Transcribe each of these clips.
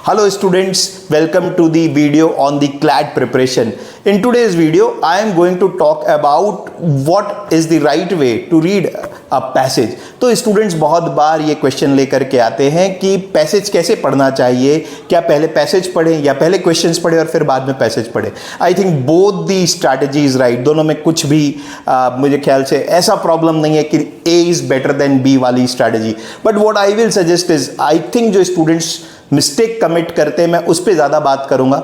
Hello students, welcome to the video on the CLAT preparation. In today's video, I am going to talk about what is the right way to read a passage. तो students बहुत बार ये question लेकर के आते हैं कि passage कैसे पढ़ना चाहिए, क्या पहले पैसेज पढ़ें या पहले क्वेश्चंस पढ़ें और फिर बाद में पैसेज पढ़ें. I think both the strategy is right. दोनों में कुछ भी मुझे ख्याल से ऐसा प्रॉब्लम नहीं है कि ए इज बेटर देन बी वाली strategy. But what I will suggest is, I think जो स्टूडेंट्स मिस्टेक कमिट करते हैं मैं उस पर ज़्यादा बात करूंगा.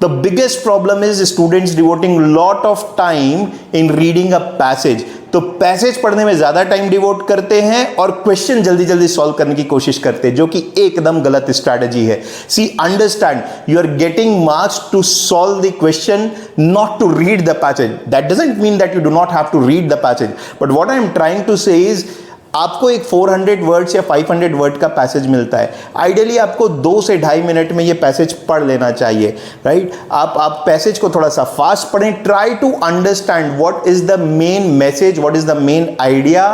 The biggest problem is students devoting lot of time in reading a passage. तो पैसेज पढ़ने में ज़्यादा टाइम डिवोट करते हैं और क्वेश्चन जल्दी जल्दी सॉल्व करने की कोशिश करते हैं, जो कि एकदम गलत स्ट्रैटेजी है. See understand, you are getting marks to solve the question, not to read the passage. That doesn't mean that you do not have to read the passage, but what I am trying to say is आपको एक 400 words या 500 word का passage मिलता है. Ideally आपको 2 से 2.5 minute में ये पैसेज पढ़ लेना चाहिए, राइट. आप पैसेज को थोड़ा सा फास्ट पढ़ें. Try to understand what is the main message, what is the main idea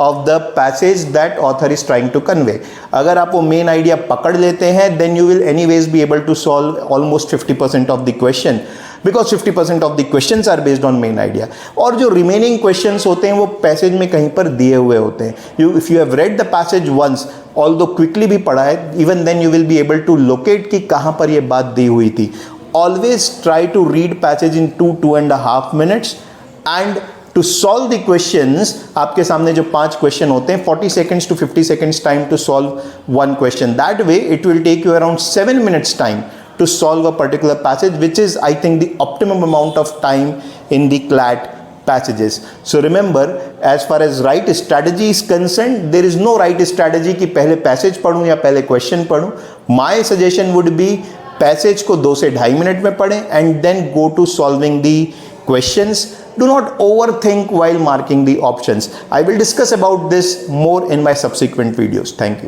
of the passage that author is trying to convey. अगर आप वो मेन आइडिया पकड़ लेते हैं, then you will anyways be able to solve almost 50% of the question, because 50% of the questions are based on main idea. और जो remaining questions होते हैं वो पैसेज में कहीं पर दिए हुए होते हैं. If you have read the passage once, although quickly भी पढ़ा है, even then you will be able to locate कि कहाँ पर ये बात दी हुई थी. Always try to read passage in 2.5 minutes and to solve the questions. आपके सामने जो 5 क्वेश्चन होते हैं, 40 seconds to 50 seconds time to solve one question. That way it will take you around 7 minutes time to solve a particular passage, which is I think the optimum amount of time in the CLAT passages. So remember, as far as right strategy is concerned, there is no right strategy कि पहले passage पढ़ूं या पहले question पढ़ूं. My suggestion would be passage को 2 से 2.5 minute में पढ़ें and then go to solving the questions. Do not overthink while marking the options. I will discuss about this more in my subsequent videos. Thank you.